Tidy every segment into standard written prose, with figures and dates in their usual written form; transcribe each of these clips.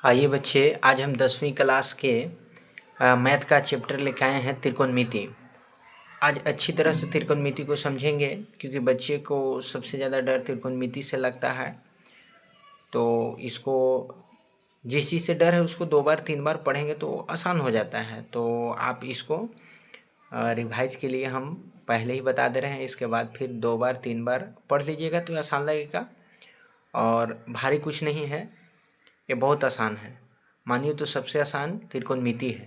आइए बच्चे, आज हम 10वीं क्लास के मैथ का चैप्टर लेके आए हैं त्रिकोणमिति। आज अच्छी तरह से त्रिकोणमिति को समझेंगे क्योंकि बच्चे को सबसे ज़्यादा डर त्रिकोणमिति से लगता है। तो इसको जिस चीज़ से डर है उसको 2 बार 3 बार पढ़ेंगे तो आसान हो जाता है। तो आप इसको रिवाइज के लिए हम पहले ही बता दे रहे हैं, इसके बाद फिर 2 बार 3 बार पढ़ लीजिएगा तो आसान लगेगा और भारी कुछ नहीं है, ये बहुत आसान है। मानिए तो सबसे आसान त्रिकोणमिति है।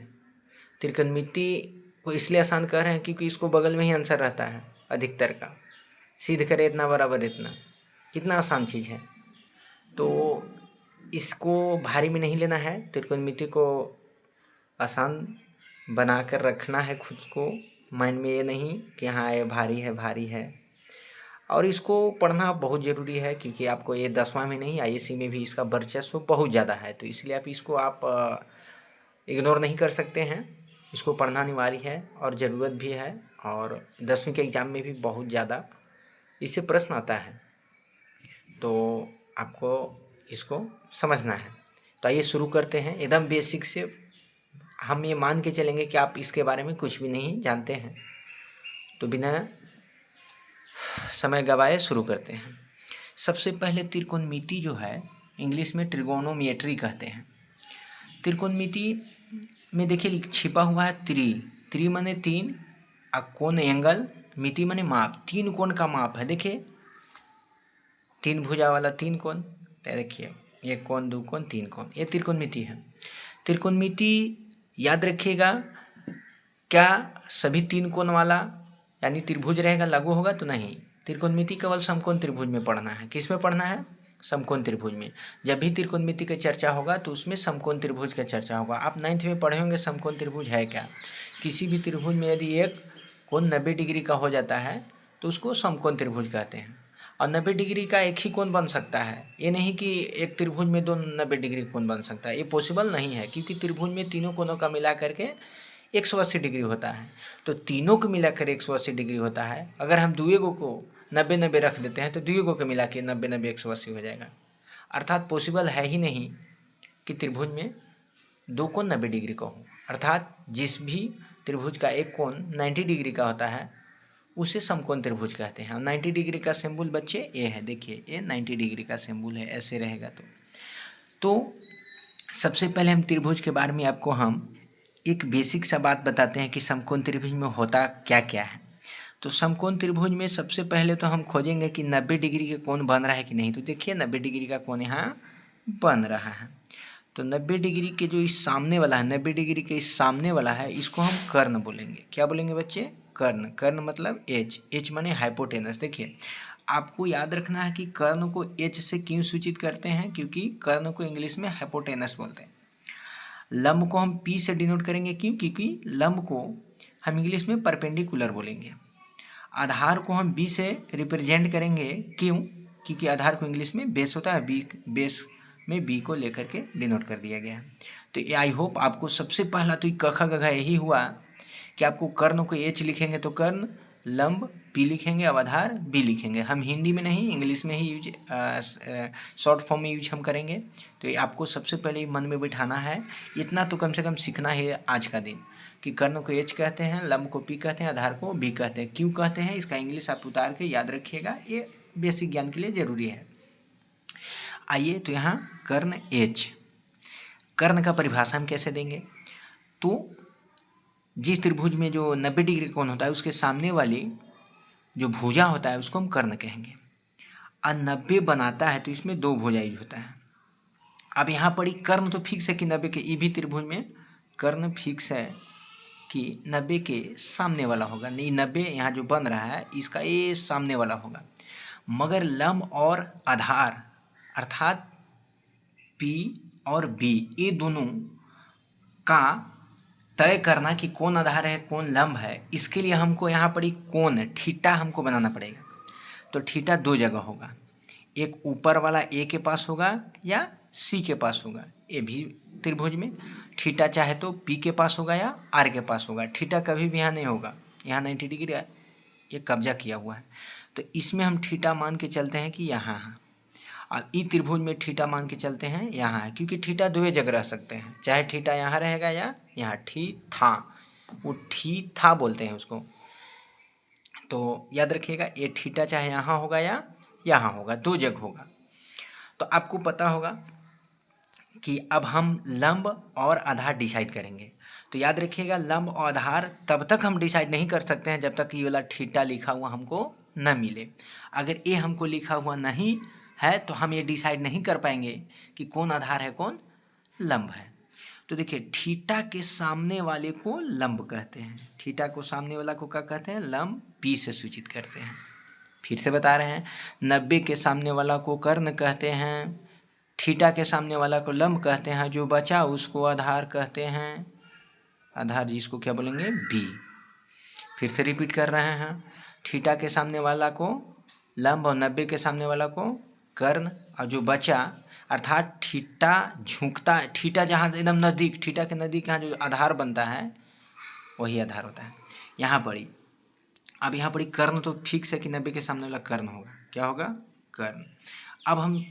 त्रिकोणमिति को इसलिए आसान कह रहे हैं क्योंकि इसको बगल में ही आंसर रहता है अधिकतर का। सिद्ध करें इतना बराबर इतना, कितना आसान चीज़ है। तो इसको भारी में नहीं लेना है, त्रिकोणमिति को आसान बना कर रखना है खुद को माइंड में, ये नहीं कि हाँ ये भारी है। और इसको पढ़ना बहुत ज़रूरी है क्योंकि आपको ये 10वां में नहीं आईएससी में भी इसका वर्चस्व बहुत ज़्यादा है। तो इसलिए आप इग्नोर नहीं कर सकते हैं, इसको पढ़ना अनिवार्य है और ज़रूरत भी है। और 10वीं के एग्ज़ाम में भी बहुत ज़्यादा इससे प्रश्न आता है, तो आपको इसको समझना है। तो आइए शुरू करते हैं एकदम बेसिक से। हम ये मान के चलेंगे कि आप इसके बारे में कुछ भी नहीं जानते हैं, तो बिना समय गवाए शुरू करते हैं। सबसे पहले त्रिकोणमिति जो है इंग्लिश में ट्रिगोनोमेट्री कहते हैं। त्रिकोणमिति में देखिए छिपा हुआ है त्रि माने 3, कोण एंगल, मिति माने माप, 3 कोण का माप है। देखिए 3 भुजा वाला 3 कोण, तो देखिए 1 कोण 2 कोण 3 कोण, ये त्रिकोणमिति है। त्रिकोणमिति याद रखिएगा, क्या सभी 3 कोण वाला यानी त्रिभुज रहेगा लागू होगा? तो नहीं, त्रिकोणमिति केवल समकोण त्रिभुज में पढ़ना है। किस में पढ़ना है? समकोण त्रिभुज में। जब भी त्रिकोणमिति का चर्चा होगा तो उसमें समकोण त्रिभुज का चर्चा होगा। आप 9th में पढ़े होंगे समकोण त्रिभुज है क्या। किसी भी त्रिभुज में यदि एक कोण 90 डिग्री का हो जाता है तो उसको समकोण त्रिभुज कहते हैं। और 90 डिग्री का एक ही कोण बन सकता है, ये नहीं कि एक त्रिभुज में 2 90 डिग्री कोण बन सकता है, ये पॉसिबल नहीं है क्योंकि त्रिभुज में तीनों कोणों का मिला करके 180 डिग्री होता है। तो तीनों को मिलाकर 180 डिग्री होता है। अगर हम दुएगो को 90-90 रख देते हैं तो दुएगो को मिला के 90-90 180 हो जाएगा। अर्थात पॉसिबल है ही नहीं कि त्रिभुज में 2 कोण 90 डिग्री का हो। अर्थात जिस भी त्रिभुज का एक कोण 90 डिग्री का होता है उसे समकोण त्रिभुज कहते हैं। 90 डिग्री का सिंबल बच्चे ए है, देखिए ये 90 डिग्री का सिंबल है, ऐसे रहेगा। तो सबसे पहले हम त्रिभुज के बारे में आपको हम एक बेसिक सा बात बताते हैं कि समकोण त्रिभुज में होता क्या क्या है। तो समकोण त्रिभुज में सबसे पहले तो हम खोजेंगे कि 90 डिग्री के कोण बन रहा है कि नहीं। तो देखिए 90 डिग्री का कोण यहाँ बन रहा है। तो 90 डिग्री के जो इस सामने वाला है, 90 डिग्री के इस सामने वाला है, इसको हम कर्ण बोलेंगे। क्या बोलेंगे बच्चे? कर्ण। कर्ण मतलब एच माने हाइपोटेनस। देखिए आपको याद रखना है कि कर्ण को एच से क्यों सूचित करते हैं, क्योंकि कर्ण को इंग्लिश में हाइपोटेनस बोलते हैं। लंब को हम पी से डिनोट करेंगे, क्यों? क्योंकि लंब को हम इंग्लिश में परपेंडिकुलर बोलेंगे। आधार को हम बी से रिप्रेजेंट करेंगे, क्यों? क्योंकि आधार को इंग्लिश में बेस होता है, बी बेस में बी को लेकर के डिनोट कर दिया गया है। तो आई होप आपको सबसे पहला तो कखा गघा यही हुआ कि आपको कर्ण को एच लिखेंगे तो कर्ण, लंब पी लिखेंगे, अब आधार बी लिखेंगे। हम हिंदी में नहीं इंग्लिश में ही यूज शॉर्ट फॉर्म में यूज हम करेंगे। तो ये आपको सबसे पहले मन में बिठाना है, इतना तो कम से कम सीखना है आज का दिन कि कर्ण को एच कहते हैं, लंब को पी कहते हैं, आधार को बी कहते हैं। क्यों कहते हैं इसका इंग्लिश आप उतार के याद रखिएगा, ये बेसिक ज्ञान के लिए ज़रूरी है। आइए तो यहाँ कर्ण एच, कर्ण का परिभाषा हम कैसे देंगे? तो जिस त्रिभुज में जो 90 डिग्री कोण होता है उसके सामने वाली जो भुजा होता है उसको हम कर्ण कहेंगे। और 90 बनाता है तो इसमें 2 भुजा यूज होता है। अब यहाँ पर कर्ण तो फिक्स है कि 90 के, ई भी त्रिभुज में कर्ण फिक्स है कि 90 के सामने वाला होगा। नहीं, 90 यहाँ जो बन रहा है इसका ये सामने वाला होगा। मगर लंब और आधार अर्थात पी और बी, ये दोनों का तय करना कि कौन आधार है कौन लंब है, इसके लिए हमको यहाँ पर कोण थीटा हमको बनाना पड़ेगा। तो थीटा 2 जगह होगा, एक ऊपर वाला ए के पास होगा या सी के पास होगा। ए भी त्रिभुज में थीटा चाहे तो पी के पास होगा या आर के पास होगा। थीटा कभी भी यहाँ नहीं होगा, यहाँ 90 डिग्री ये कब्जा किया हुआ है। तो इसमें हम थीटा मान के चलते हैं कि यहाँ है। अब ई त्रिभुज में थीटा मान के चलते हैं यहाँ है, क्योंकि थीटा दो जगह रह सकते हैं, चाहे थीटा यहाँ रहेगा या यहाँ, था वो था बोलते हैं उसको। तो याद रखिएगा ये थीटा चाहे यहाँ होगा या यहाँ होगा, दो जगह होगा। तो आपको पता होगा कि अब हम लंब और आधार डिसाइड करेंगे। तो याद रखिएगा लंब और आधार तब तक हम डिसाइड नहीं कर सकते हैं जब तक ये वाला थीटा लिखा हुआ हमको न मिले। अगर ये हमको लिखा हुआ नहीं है तो हम ये डिसाइड नहीं कर पाएंगे कि कौन आधार है कौन लंब है। तो देखिए थीटा के सामने वाले को लंब कहते हैं, थीटा को सामने वाला को क्या कहते हैं, लंब, पी से सूचित करते हैं। फिर से बता रहे हैं, 90 के सामने वाला को कर्ण कहते हैं, थीटा के सामने वाला को लंब कहते हैं, जो बचा उसको आधार कहते हैं, आधार जिसको क्या बोलेंगे, बी। फिर से रिपीट कर रहे हैं, थीटा के सामने वाला को लंब और 90 के सामने वाला को कर्ण, और जो बचा अर्थात थीटा झुकता, थीटा जहाँ एकदम नज़दीक, थीटा के नज़दीक यहाँ जो आधार बनता है वही आधार होता है। यहाँ पड़ी, अब यहाँ पड़ी कर्ण, तो फिक्स है कि 90 के सामने वाला कर्ण होगा, क्या होगा, कर्ण। अब हम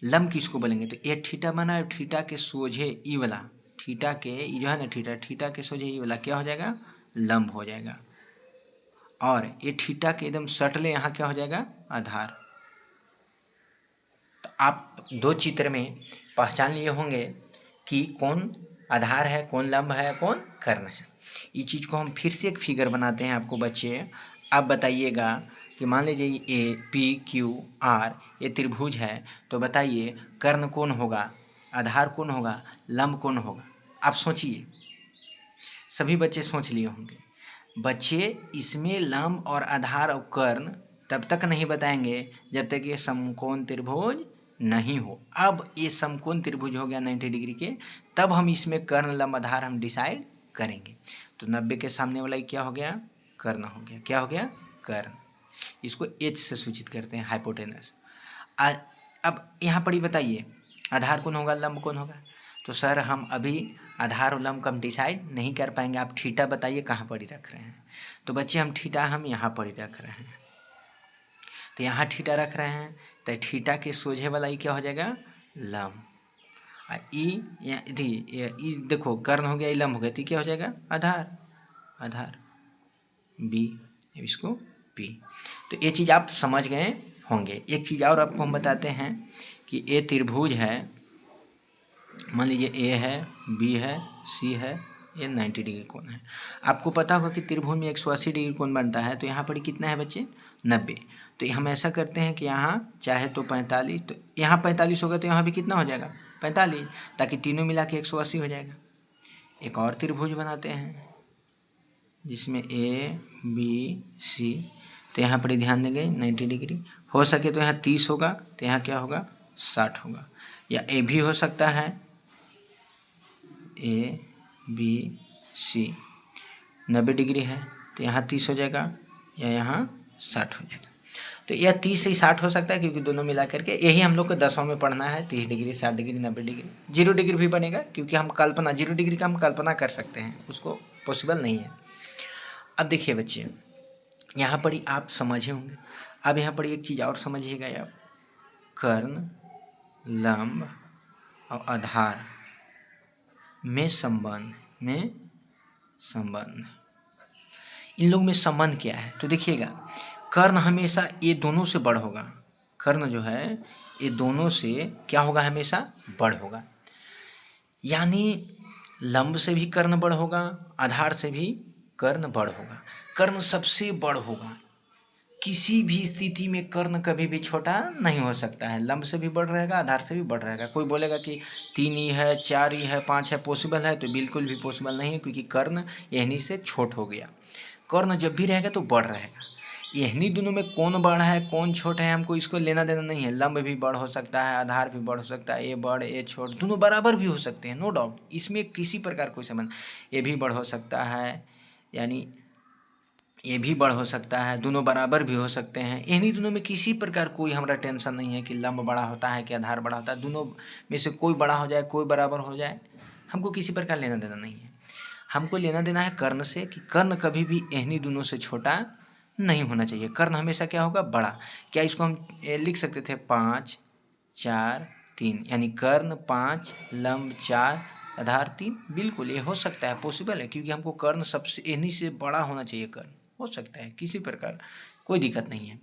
लंब किसको बोलेंगे, तो ये थीटा बना है, थीटा के सोझे ई वाला, थीटा के जो है ना थीटा के सोझे ई वाला क्या हो जाएगा, लंब हो जाएगा। और ये थीटा के एकदम सटले यहाँ क्या हो जाएगा, आधार। तो आप दो चित्र में पहचान लिए होंगे कि कौन आधार है, कौन लंब है, कौन कर्ण है। ये चीज़ को हम फिर से एक फिगर बनाते हैं आपको बच्चे। आप बताइएगा कि मान लीजिए ए पी क्यू आर ये त्रिभुज है, तो बताइए कर्ण कौन होगा, आधार कौन होगा, लंब कौन होगा। आप सोचिए, सभी बच्चे सोच लिए होंगे। बच्चे इसमें लंब और आधार और कर्ण तब तक नहीं बताएंगे जब तक ये समकोण त्रिभुज नहीं हो। अब ये समकोण त्रिभुज हो गया 90 डिग्री के, तब हम इसमें कर्ण लंब आधार हम डिसाइड करेंगे। तो 90 के सामने वाला क्या हो गया, कर्ण हो गया, क्या हो गया, कर्ण। इसको एच से सूचित करते हैं, हाइपोटेनस। अब यहाँ पर ही बताइए आधार कौन होगा, लंब कौन होगा। तो सर हम अभी आधार और लंब का हम डिसाइड नहीं कर पाएंगे, आप थीटा बताइए कहाँ पर ही रख रहे हैं। तो बच्चे हम थीटा हम यहाँ पर ही रख रहे हैं, तो यहाँ थीटा रख रहे हैं, तो थीटा के सोझे वाला ये क्या हो जाएगा, लंब। ई देखो कर्ण हो गया, लंब हो गया, तो क्या हो जाएगा, आधार, आधार बी, इसको पी। तो ये चीज़ आप समझ गए होंगे। एक चीज़ और आपको हम बताते हैं कि ए त्रिभुज है, मान लीजिए ए है, बी है, सी है, ये 90 डिग्री कोण है। आपको पता होगा कि त्रिभुज में 180 डिग्री कोण बनता है, तो यहाँ पर कितना है बच्चे, 90। तो हम ऐसा करते हैं कि यहाँ चाहे तो 45, तो यहाँ 45 होगा, तो यहाँ भी कितना हो जाएगा, 45, ताकि तीनों मिला के 180 हो जाएगा। एक और त्रिभुज बनाते हैं जिसमें ए बी सी, तो यहाँ पर ध्यान देंगे 90 डिग्री। हो सके तो यहाँ 30 होगा, तो यहाँ क्या होगा, 60 होगा। या ए भी हो सकता है, ए बी सी 90 डिग्री है, तो यहाँ 30 हो जाएगा, या यहाँ 60 हो जाएगा। तो यह 30 से 60 हो सकता है, क्योंकि दोनों मिला करके यही हम लोग को 10वां में पढ़ना है, 30 डिग्री, 60 डिग्री, 90 डिग्री, 0 डिग्री भी बनेगा, क्योंकि हम कल्पना 0 डिग्री का हम कल्पना कर सकते हैं, उसको पॉसिबल नहीं है। अब देखिए बच्चे, यहाँ पर ही आप समझे होंगे। अब यहाँ पर एक चीज़ और समझिएगा आप, कर्ण, लंब और आधार में संबंध, इन लोग में संबंध क्या है। तो देखिएगा कर्ण हमेशा ये दोनों से बड़ होगा, कर्ण जो है ये दोनों से क्या होगा, हमेशा बड़ होगा। यानी लंब से भी कर्ण बड़ होगा, आधार से भी कर्ण बड़ होगा, कर्ण सबसे बड़ होगा। किसी भी स्थिति में कर्ण कभी भी छोटा नहीं हो सकता है, लंब से भी बड़ रहेगा, आधार से भी बड़ रहेगा। कोई बोलेगा कि 3 ही है, 4 ही है, 5 है, पॉसिबल है, तो बिल्कुल भी पॉसिबल नहीं है, क्योंकि कर्ण यहनी से छोट हो गया। कर्ण जब भी रहेगा तो बड़ रहेगा। यहनी दोनों में कौन बड़ा है कौन छोटा है हमको इसको लेना देना नहीं है। लंब भी बड़ हो सकता है, आधार भी बड़ हो सकता है, ए बड़ ए छोट दोनों बराबर भी हो सकते हैं, नो डाउट, इसमें किसी प्रकार कोई संबंध। ये भी बड़ हो सकता है, यानी ये भी बड़ हो सकता है, दोनों बराबर भी हो सकते हैं। इन्हीं दोनों में किसी प्रकार कोई हमारा टेंशन नहीं है कि लंब बड़ा होता है कि आधार बड़ा होता है। दोनों में से कोई बड़ा हो जाए, कोई बराबर हो जाए, हमको किसी प्रकार लेना देना नहीं है। हमको लेना देना है कर्ण से, कि कर्ण कभी भी इन्हीं दोनों से छोटा नहीं होना चाहिए। कर्ण हमेशा क्या होगा, बड़ा। क्या इसको हम लिख सकते थे 5, 4 3, यानी कर्ण 5, लंब 4, आधार 3। बिल्कुल ये हो सकता है, पॉसिबल है, क्योंकि हमको कर्ण सबसे इन्हीं से बड़ा होना चाहिए। कर्ण हो सकता है किसी प्रकार, कोई दिक्कत नहीं है।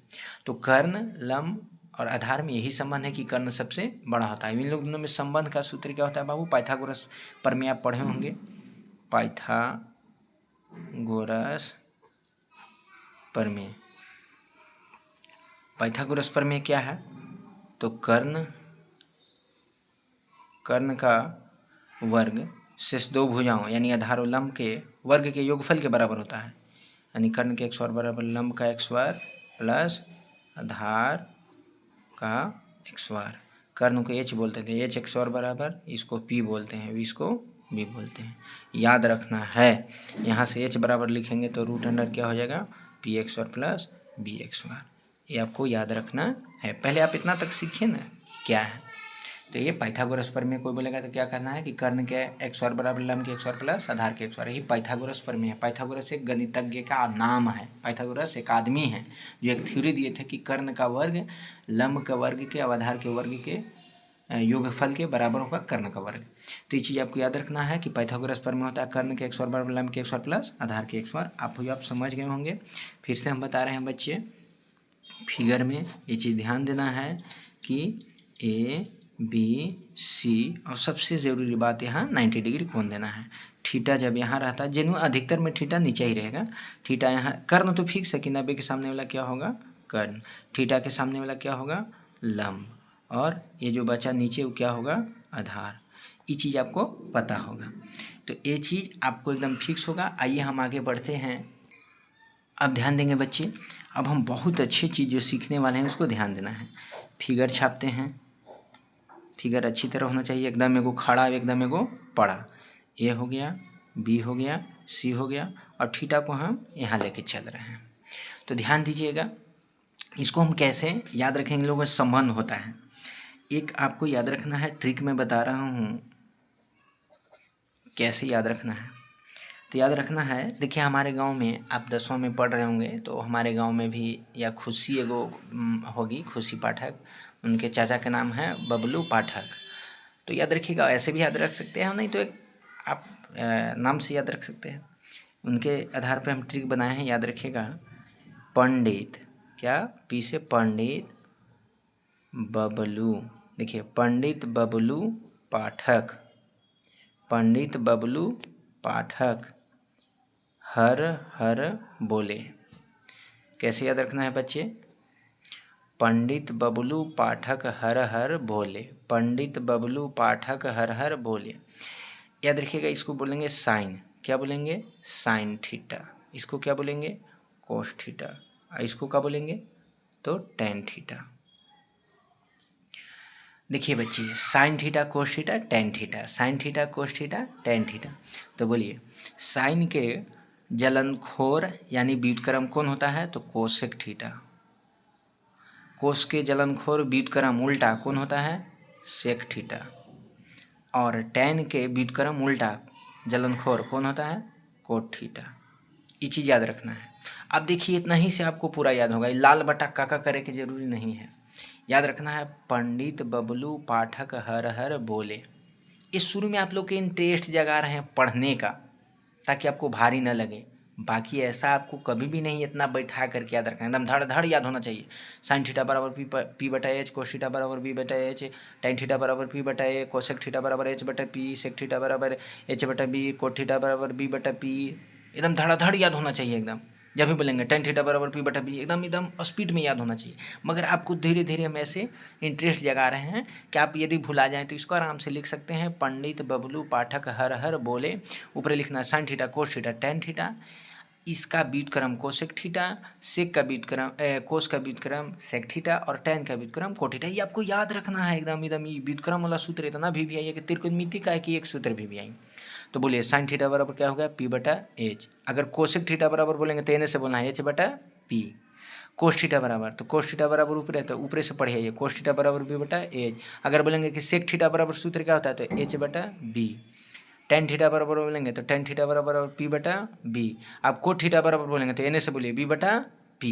तो कर्ण, लंब और आधार में यही संबंध है कि कर्ण सबसे बड़ा होता है। इन लोग दोनों में संबंध का सूत्र क्या होता है बाबू? पाइथागोरस प्रमेय आप पढ़े होंगे। पाइथागोरस प्रमेय, पाइथागोरस प्रमेय क्या है? तो कर्ण का वर्ग शेष दो भुजाओं यानी आधार और लंब के वर्ग के योगफल के बराबर होता है। यानी कर्ण के x वर्ग बराबर लंब का x वर्ग प्लस आधार का x वर्ग। कर्ण को h बोलते थे, h x वर्ग बराबर, इसको p बोलते हैं, इसको b बोलते हैं। याद रखना है, यहाँ से h बराबर लिखेंगे तो रूट अंडर क्या हो जाएगा? पी एक्स वर्ग प्लस बी एक्स वर्ग। ये आपको याद रखना है। पहले आप इतना तक सीखिए ना क्या है। तो ये पाइथागोरस प्रमेय कोई बोलेगा तो क्या करना है कि कर्ण के x वर्ग बराबर लंब के x वर्ग प्लस आधार के x वर्ग, यही पाइथागोरस प्रमेय है। पाइथागोरस एक गणितज्ञ का नाम है। पाइथागोरस एक आदमी है जो एक थ्योरी दिए थे कि कर्ण का वर्ग लंब का वर्ग के और आधार के वर्ग के योगफल के बराबर होगा कर्ण का वर्ग। तो ये चीज़ आपको याद रखना है कि पाइथागोरस प्रमेय होता है कर्ण के x वर्ग बराबर लंब के x वर्ग प्लस आधार के x वर्ग। आप समझ गए होंगे। फिर से हम बता रहे हैं बच्चे, फिगर में ये चीज़ ध्यान देना है कि ए बी सी, और सबसे ज़रूरी बात यहाँ 90 डिग्री कोण देना है। थीटा जब यहाँ रहता है, जेनु अधिकतर में थीटा नीचे ही रहेगा। थीटा यहाँ, कर्ण तो फिक्स है कि 90 के सामने वाला क्या होगा? कर्ण। थीटा के सामने वाला क्या होगा? लंब। और ये जो बचा नीचे वो क्या होगा? आधार। ये चीज़ आपको पता होगा, तो ये चीज़ आपको एकदम फिक्स होगा। आइए हम आगे बढ़ते हैं। अब ध्यान देंगे बच्चे, अब हम बहुत अच्छी चीज़ जो सीखने वाले हैं उसको ध्यान देना है। फिगर छापते हैं। फिगर अच्छी तरह होना चाहिए, एकदम एगो खड़ा, एकदम एगो पड़ा। ए हो गया, बी हो गया, सी हो गया, और थीटा को हम यहाँ लेके चल रहे हैं। तो ध्यान दीजिएगा, इसको हम कैसे याद रखेंगे? इन लोगों का संबंध होता है। एक आपको याद रखना है, ट्रिक मैं बता रहा हूँ कैसे याद रखना है। तो याद रखना है, देखिए हमारे गांव में, आप 10वां में पढ़ रहे होंगे तो हमारे गांव में भी, या खुशी एगो होगी, खुशी पाठक, उनके चाचा के नाम है बबलू पाठक। तो याद रखिएगा, ऐसे भी याद रख सकते हैं, नहीं तो एक आप नाम से याद रख सकते हैं। उनके आधार पर हम ट्रिक बनाए हैं, याद रखिएगा। पंडित, क्या? पी से पंडित बबलू, देखिए पंडित बबलू पाठक, पंडित बबलू पाठक हर हर बोले। कैसे याद रखना है बच्चे? पंडित बबलू पाठक हर हर बोले, पंडित बबलू पाठक हर हर बोले। याद रखिएगा, इसको बोलेंगे साइन, क्या बोलेंगे? Sine theta. इसको क्या बोलेंगे? Cos theta. इसको क्या बोलेंगे? तो टेन थीटा। देखिए बच्चे, sine theta cos theta tan theta, sine theta cos theta tan theta. तो बोलिए, साइन के जलनखोर यानी व्युत्क्रम कौन होता है? तो कोसेक थीटा। कोस के जलनखोर व्युत्क्रम उल्टा कौन होता है? Sec theta. और टेन के व्युत्क्रम उल्टा जलनखोर कौन होता है? Cot theta. ये चीज़ याद रखना है। अब देखिए, इतना ही से आपको पूरा याद होगा, लाल बटा काका करे के जरूरी नहीं है। याद रखना है, पंडित बबलू पाठक हर हर बोले। इस शुरू में आप लोग के इंटरेस्ट जगा रहे हैं पढ़ने का, ताकि आपको भारी न लगे। बाकी ऐसा आपको कभी भी नहीं इतना बैठा करके याद रखना, एकदम धड़ धड़ याद होना चाहिए। साइन थीटा बराबर पी बटा एच, कोस थीटा बराबर बी बटा एच, टेन थीटा बराबर पी बटा ए, कोसेक थीटा बराबर एच बटा पी, सेक थीटा बराबर एच बटा बी, कोट थीटा बराबर बी बटा पी। एकदम धड़ाधड़ याद होना चाहिए एकदम। जब भी बोलेंगे टेन थीटा बराबर पी बटा बी, एकदम एकदम स्पीड में याद होना चाहिए। मगर आपको धीरे धीरे हम ऐसे इंटरेस्ट जगा रहे हैं कि आप यदि भुला जाएं तो इसको आराम से लिख सकते हैं, पंडित बबलू पाठक हर हर बोले। ऊपर लिखना है sine theta cos theta tan theta, इसका व्युत्क्रम कोसेक थीटा, सेक का व्युत्क्रम कोस का व्युत्क्रम सेक थीटा, और टेन का व्युत्क्रम कोट थीटा। ये आपको याद रखना है एकदम एकदम। ये व्युत्क्रम वाला सूत्र इतना भी आई है कि त्रिकोणमिति का है कि एक सूत्र भी आई। तो बोलिए, साइन थीटा बराबर क्या हो गया? पी बटा एच। अगर कोसेक थीटा बराबर बोलेंगे तो एन से बोलना है एच बटा पी। कोस थीटा बराबर, तो कोस थीटा बराबर ऊपर है तो ऊपर से पढ़िए, ये कोस थीटा बराबर बी बटा एच। अगर बोलेंगे कि सेक थीटा बराबर सूत्र क्या होता है? तो एच बटा बी। टेन थीटा बराबर बोलेंगे तो टेन थीटा बराबर पी बटा बी। आप कोट थीटा बराबर बोलेंगे तो एन से बोलिए बी बटा पी।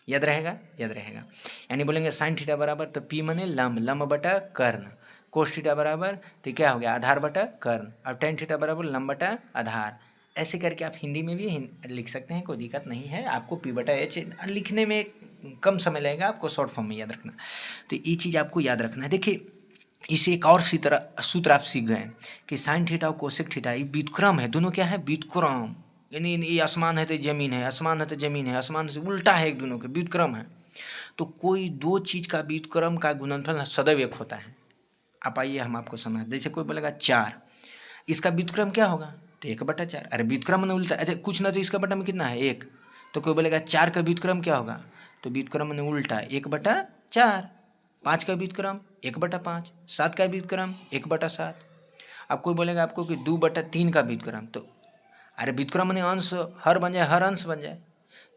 याद रहेगा, याद रहेगा। यानी बोलेंगे साइन थीटा बराबर, तो पी मने लंब, लंब बटा कर्ण, कोस थीटा बराबर तो क्या हो गया आधार बटा कर्ण, और टेन थीटा बराबर लंब बटा आधार। ऐसे करके आप हिंदी में भी लिख सकते हैं, कोई दिक्कत नहीं है। आपको पी बटा एच लिखने में कम समय लगेगा, आपको शॉर्ट फॉर्म में याद रखना। तो ये चीज़ आपको याद रखना है। देखिए इसे एक और सूत्र आप सीख गए कि साइन थीटा और कोसेक थीटा ये व्युत्क्रम है, दोनों क्या है व्युत्क्रम, यानी ये आसमान है तो ज़मीन है, आसमान है तो ज़मीन है, आसमान से उल्टा है, एक दोनों के व्युत्क्रम है। तो कोई दो चीज़ का व्युत्क्रम का गुणनफल सदैव एक होता है। आप आइए हम आपको समझ, जैसे कोई बोलेगा 4, इसका व्युत्क्रम क्या होगा तो 1/4। अरे व्युत्क्रम ने उल्टा, अच्छा कुछ ना तो इसका बटा में कितना है 1, तो कोई बोलेगा 4 का व्युत्क्रम क्या होगा, तो व्युत्क्रम ने उल्टा 1/4। 5 का व्युत्क्रम 1/5, 7 का व्युत्क्रम 1/7। अब कोई बोलेगा आपको कि 2/3 का व्युत्क्रम, तो अरे व्युत्क्रम ने अंश हर बन जाए, हर अंश बन जाए,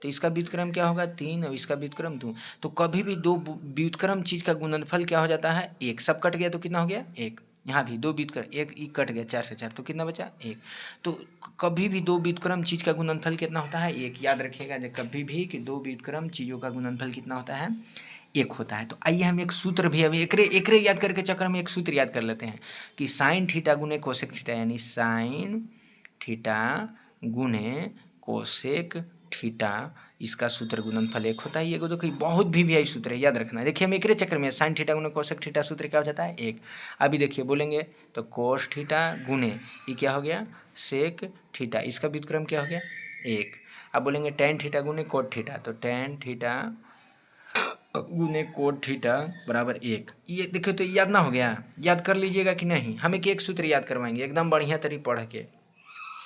तो इसका व्युत्क्रम क्या होगा 3 और इसका व्युत्क्रम 2। तो कभी भी दो व्युत्क्रम चीज़ का गुणनफल क्या हो जाता है 1, सब कट गया तो कितना हो गया 1। यहाँ भी दो व्युत्क्रम, एक कट गया 4 से 4 तो कितना बचा 1। तो कभी भी दो व्युत्क्रम चीज़ का गुणनफल कितना होता है 1, याद रखिएगा जब कभी भी कि दो व्युत्क्रम चीज़ों का गुणनफल कितना होता है 1 होता है। तो आइए हम एक सूत्र भी अभी एकरे याद करके चक्कर में एक सूत्र याद कर लेते हैं कि साइन थीटा गुने कोसेक थीटा, यानी साइन थीटा गुने कोसेक थीटा, इसका सूत्र गुणनफल 1 होता है। ये देखो बहुत भी आई सूत्र है, याद रखना है। देखिए हम एक चक्कर में साइन थीटा गुने कोसेक थीटा सूत्र क्या हो जाता है 1। अभी देखिए बोलेंगे तो कोस थीटा गुने ये क्या हो गया सेक थीटा, इसका व्युत्क्रम क्या हो गया 1। अब बोलेंगे टेन थीटा गुने कोट थीटा, तो टेन थीटा गुने कोट थीटा बराबर 1। ये देखिए तो याद ना हो गया, याद कर लीजिएगा कि नहीं, हम एक सूत्र याद करवाएंगे एकदम बढ़िया तरीके पढ़ के,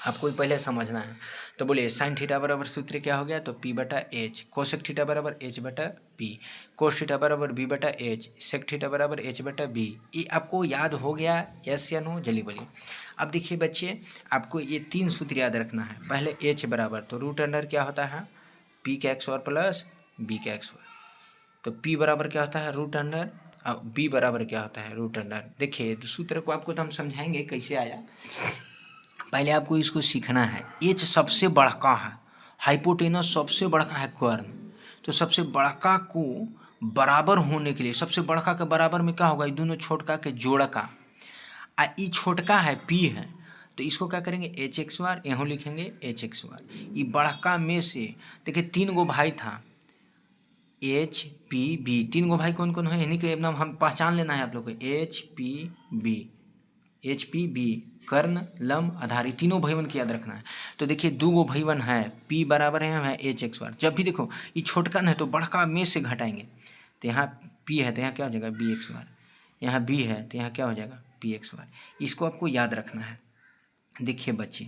आपको पहले समझना है। तो बोलिए साइन थीटा बराबर सूत्र क्या हो गया, तो पी बटा एच, कोसेक थीटा बराबर एच बटा पी, कोस थीटा बराबर बी बटा एच, सेक थीटा बराबर एच बटा बी। ये आपको याद हो गया, यस या नो, जल्दी बोलिए। अब देखिए बच्चे आपको ये 3 सूत्र याद रखना है। पहले एच बराबर तो रूट अंडर क्या होता है पी का एक्स वर्ग प्लस बी का एक्स वर्ग, तो पी बराबर क्या होता है रूट अंडर, और बी बराबर क्या होता है रूट अंडर। देखिए तो सूत्र को आपको तो हम समझाएंगे कैसे आया, पहले आपको इसको सीखना है। एच सबसे बड़का है, हाइपोटेनस सबसे बड़का है कर्ण, तो सबसे बड़का को बराबर होने के लिए सबसे बड़का के बराबर में क्या होगा ये दोनों छोटका के जोड़ का, आ ई छोटका है पी है, तो इसको क्या करेंगे एच एक्स बार, यहाँ लिखेंगे एच एक्स बार। ये बड़का में से देखिए 3 गो भाई था एच पी बी, 3 गो भाई कौन कौन है इन्हीं के नाम हम पहचान लेना है आप लोग को, H P B, H P B कर्ण लंब आधार, ये तीनों भैवन की याद रखना है। तो देखिए 2 गो भैवन है पी बराबर है हम है एच एक्स बार, जब भी देखो ये छोटकन है तो बड़का में से घटाएंगे, तो यहाँ पी है तो यहाँ क्या हो जाएगा बी एक्स बार, यहाँ बी है तो यहाँ क्या हो जाएगा पी एक्स बार, इसको आपको याद रखना है। देखिए बच्चे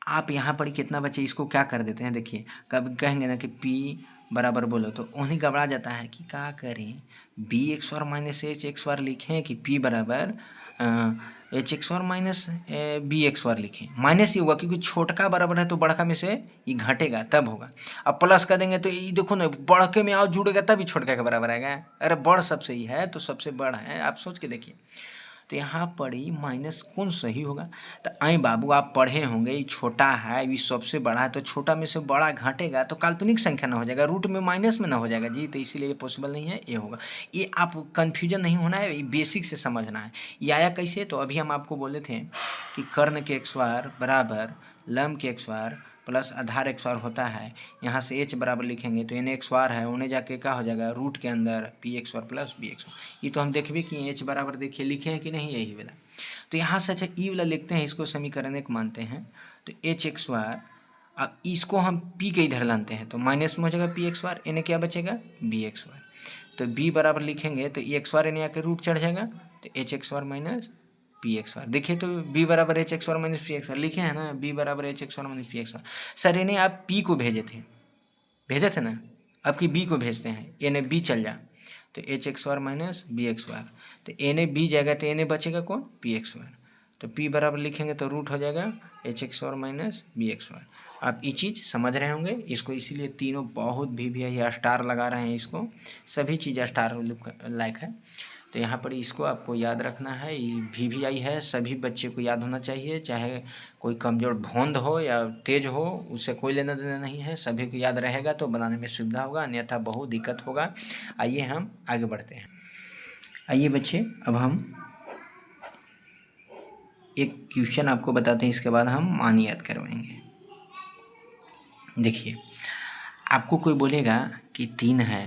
आप यहाँ पर कितना बच्चे इसको क्या कर देते हैं, देखिए कब कहेंगे ना कि P बराबर बोलो तो उन्हीं घबरा जाता है कि क्या करें बी एक्स बार माइनस एच एक्स बार लिखें कि P बराबर एच एक्स बार माइनस बी एक्स बार लिखें। माइनस ही होगा क्योंकि छोटका बराबर है तो बड़का में से ये घटेगा तब होगा। अब प्लस कर देंगे तो ये देखो ना बड़के में आओ जुड़ेगा तभी छोटका के बराबर आएगा। अरे बड़ सबसे ही है तो सबसे बड़ा है, आप सोच के देखिए। तो यहाँ पर ही माइनस कौन सही होगा, तो आई बाबू आप पढ़े होंगे ये छोटा है ये सबसे बड़ा है, तो छोटा में से बड़ा घटेगा तो काल्पनिक संख्या ना हो जाएगा, रूट में माइनस में ना हो जाएगा जी, तो इसीलिए ये पॉसिबल नहीं है, ये होगा। ये आप कन्फ्यूजन नहीं होना है, ये बेसिक से समझना है। ये आया कैसे, तो अभी हम आपको बोले थे कि कर्ण के एक्स बार बराबर लंब के एक्स बार प्लस आधार एक्स बार होता है। यहाँ से एच बराबर लिखेंगे तो एन एक्स बार है उन्हें जाके क्या हो जाएगा रूट के अंदर पी एक्स बार प्लस बी एक्स बार। ये तो हम देख भी किए एच बराबर देखिए लिखे हैं कि नहीं यही वाला। तो यहाँ से अच्छा ई वाला लिखते हैं, इसको समीकरण एक मानते हैं, तो एच एक्स बार अब इसको हम पी के इधर लाते हैं तो माइनस में हो जाएगा पी एक्स बार, इन्हें क्या बचेगा बी एक्स बार। तो बी बराबर लिखेंगे तो ई एक्स बार इन्हें आके रूट चढ़ जाएगा तो एच एक्स बार माइनस पी एक्स बार। देखिए तो बी बराबर एच एक्स बार माइनस पी एक्स बार लिखे हैं ना, बी बराबर एच एक्स बार माइनस पी एक्स बार। सर इन्हें आप पी को भेजे थे ना, अब की बी को भेजते हैं, इन्हें बी चल जा तो एच एक्स बार माइनस बी एक्स बार, तो इन्हें बी जाएगा तो इन्हें बचेगा कौन पी एक्स बार। तो पी बराबर लिखेंगे तो रूट हो जाएगा एच एक्स बार माइनस बी एक्स बार। आप ये चीज़ समझ रहे होंगे इसको, इसीलिए तीनों बहुत भी ये स्टार लगा रहे हैं, इसको सभी चीज़ स्टार लाइक है। तो यहाँ पर इसको आपको याद रखना है। VVI है, सभी बच्चे को याद होना चाहिए, चाहे कोई कमज़ोर भोंद हो या तेज हो, उससे कोई लेना देना नहीं है। सभी को याद रहेगा तो बनाने में सुविधा होगा, अन्यथा बहुत दिक्कत होगा। आइए हम आगे बढ़ते हैं। आइए बच्चे, अब हम एक क्वेश्चन आपको बताते हैं, इसके बाद हम मान याद करवाएंगे। देखिए, आपको कोई बोलेगा कि 3 है,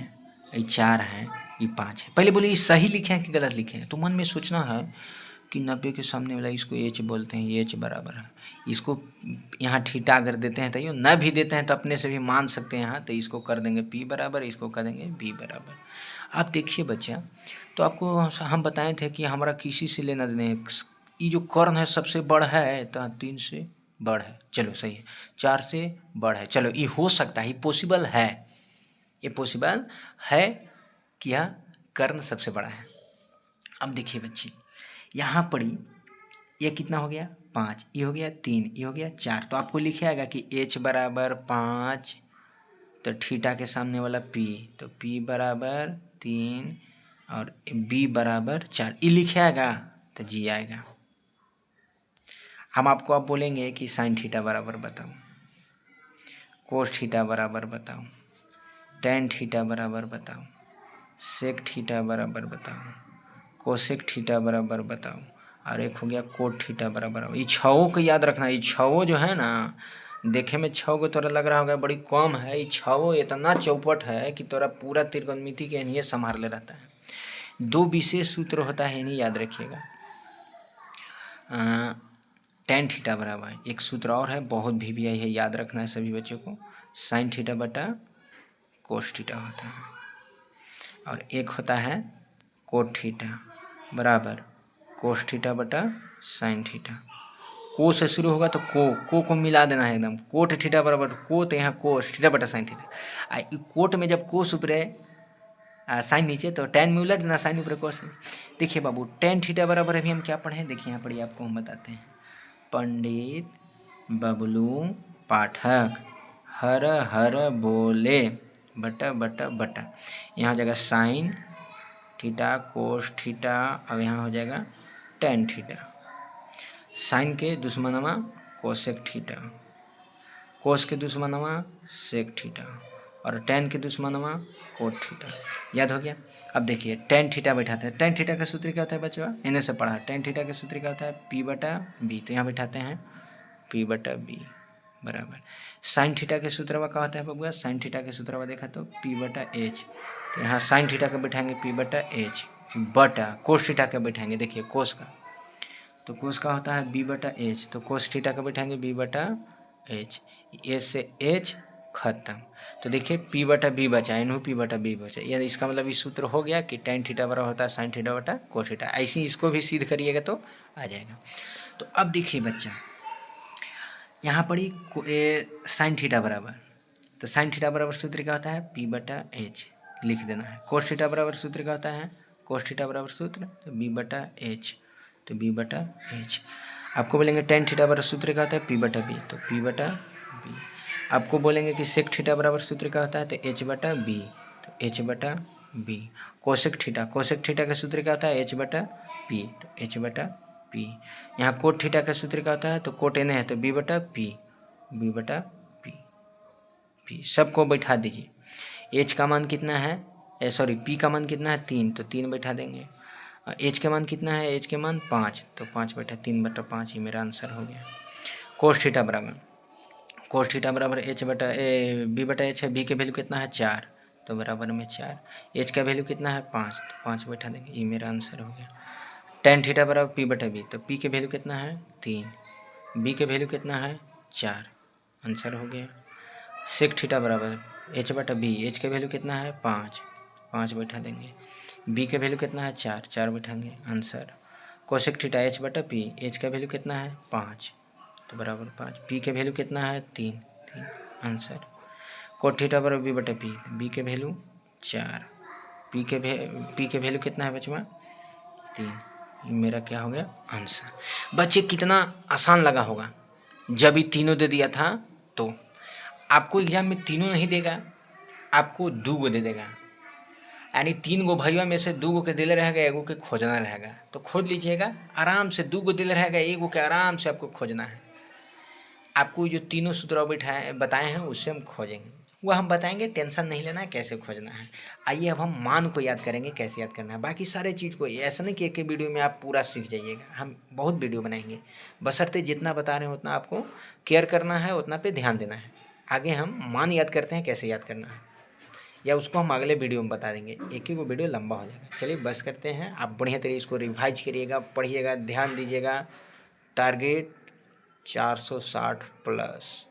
ये 4 है, ये 5 है। पहले बोले ये सही लिखे हैं कि गलत लिखे हैं, तो मन में सोचना है कि 90 के सामने वाला इसको H बोलते हैं, ये H बराबर है। इसको यहाँ थीटा अगर देते हैं तो यो, न भी देते हैं तो अपने से भी मान सकते हैं यहाँ, तो इसको कर देंगे P बराबर, इसको कर देंगे B बराबर। आप देखिए बच्चा, तो आपको हम बताए थे कि हमारा किसी से लेना देना है। ये जो कर्ण है सबसे बड़ है तो 3 से बड़ है, चलो सही है। 4 से बड़ है, चलो ये हो सकता है, ये पॉसिबल है, ये पॉसिबल है कि यह कर्ण सबसे बड़ा है। अब देखिए बच्चे, यहाँ पर ये कितना हो गया 5, ये हो गया 3, ये हो गया 4। तो आपको लिखे आएगा कि H बराबर 5, तो थीटा के सामने वाला P, तो P बराबर 3 और B बराबर 4, ये लिखे आएगा तो G आएगा। हम आपको अब बोलेंगे कि साइन थीटा बराबर बताओ, कोस थीटा बराबर बताओ, टेन थीटा बराबर बताओ, सेक थीटा बराबर बताओ, कोसेक थीटा बराबर बताओ, और एक हो गया कोट थीटा बराबर। ये छवों को याद रखना। ये छवों जो है ना, देखे में 6 को तोरा लग रहा होगा बड़ी कम है, ये छवों इतना चौपट है कि तोरा पूरा त्रिकोणमिति के इन्हीं संभाल ले रहता है। 2 विशेष सूत्र होता है, इन्हीं याद रखिएगा। टेन थीटा बराबर, एक सूत्र और है, बहुत VVI है, याद रखना है सभी बच्चों को, साइन थीटा बटा कोस थीटा होता है। और एक होता है कोट थीटा बराबर कोस थीटा बटा साइन थीटा। को से शुरू होगा तो को मिला देना है एकदम। कोट थीटा बराबर को, तो यहाँ कोस थीटा बटा साइन थीटा। कोट में जब कोस ऊपरे साइन नीचे, तो टेन में उलट देना, साइन ऊपरे कोस। देखिए बाबू, टेन थीटा बराबर अभी हम क्या पढ़े, देखिए यहाँ पर आपको हम बताते हैं। पंडित बबलू पाठक हर हर बोले बटा बटा बटा, यहाँ हो जाएगा साइन थीटा कोस थीटा, अब यहाँ हो जाएगा टेन थीटा। साइन के दुश्मनवा कोसेक थीटा, कोस के दुश्मनवा सेक थीटा, और टेन के दुश्मनवा कोट थीटा। याद हो गया। अब देखिए टेन थीटा बैठाते हैं। टेन थीटा का सूत्र क्या होता है बच्चों, इन्हें से पढ़ा। टेन थीटा का सूत्र क्या होता है, P बटा B, तो यहाँ बैठाते हैं P बटा B बराबर। साइन थीटा के सूत्रवा क्या होता है बबुआ, साइन थीटा के सूत्रवा देखा तो P बटा H, तो यहाँ साइन थीटा का बैठाएंगे P बटा H बटा कोस थीटा का बैठाएंगे, देखिए कोस का, तो कोस का होता है B बटा H, तो कोस थीटा का बैठाएंगे B बटा H, A से H खत्म। तो देखिए P बटा B बचा, इन्हू P बटा B बचा, यानी इसका मतलब इस सूत्र हो गया कि टेन थीटा बराबर होता है साइन थीटा बटा कोस थीटा। ऐसे ही इसको भी सिद्ध करिएगा तो आ जाएगा। तो अब देखिए बच्चा, यहाँ पर ही साइन थीटा बराबर, तो साइन थीटा बराबर सूत्र क्या होता है, P बटा H लिख देना है। कोस थीटा बराबर सूत्र क्या होता है, कोस थीटा बराबर सूत्र तो B बटा H, तो B बटा H। आपको बोलेंगे टेन थीटा बराबर सूत्र क्या होता है, P बटा B, तो P बटा B। आपको बोलेंगे कि सेक थीटा बराबर सूत्र क्या होता है, तो H बटा B, तो H बटा B। Cosec theta, cosec theta का सूत्र क्या होता है, H बटा P, तो H बटा P। यहाँ कोट थीटा का सूत्र क्या होता है, तो कोट एन है तो B बटा P, B बटा P। सबको बैठा दीजिए। H का मान कितना है, P का मान कितना है 3, तो 3 बैठा देंगे। H का मान कितना है, H के मान 5, तो 5 बैठा 3 बटा 5, ये मेरा आंसर हो गया। कोस थीटा बराबर, कोस थीटा बराबर H बटा B बटा H है, B के वैल्यू कितना है 4, तो बराबर में 4। H का वैल्यू कितना है 5, तो 5 बैठा देंगे, ये मेरा आंसर हो गया। टेन थीटा बराबर P बटा B, तो P के वैल्यू कितना है 3, B के वैल्यू कितना है 4, आंसर हो गया। सेक थीटा बराबर H बटा B, H के वैल्यू कितना है 5, 5 बैठा देंगे। B के वैल्यू कितना है 4, 4 बैठाएंगे, आंसर। कोसेक थीटा H बटा P, H का वैल्यू कितना है 5, तो बराबर 5। P के वैल्यू कितना है 3, आंसर। कोट थीटा बराबर B बटा P, B के वैल्यू 4, P के वैल्यू कितना है बचवा 3, मेरा क्या हो गया आंसर। बच्चे कितना आसान लगा होगा जब ये तीनों दे दिया था। तो आपको एग्जाम में तीनों नहीं देगा, आपको 2 दे देगा। यानी 3 गो भैया में से 2 गो के दिले रहेगा, एगो के खोजना रहेगा। तो खोज लीजिएगा आराम से, 2 गो दिले रहेगा, एगो के आराम से आपको खोजना है। आपको जो तीनों सूत्र बताए हैं उससे हम खोजेंगे, वह हम बताएंगे, टेंशन नहीं लेना है कैसे खोजना है। आइए अब हम मान को याद करेंगे, कैसे याद करना है। बाकी सारे चीज़ को ऐसा नहीं कि एक वीडियो में आप पूरा सीख जाइएगा, हम बहुत वीडियो बनाएंगे, बशर्ते जितना बता रहे हैं उतना आपको केयर करना है, उतना पे ध्यान देना है। आगे हम मान याद करते हैं, कैसे याद करना है, या उसको हम अगले वीडियो में बता देंगे, एक ही वो वीडियो लंबा हो जाएगा। चलिए बस करते हैं, आप बढ़िया तरीके इसको रिवाइज करिएगा, पढ़िएगा, ध्यान दीजिएगा। Target 460 plus.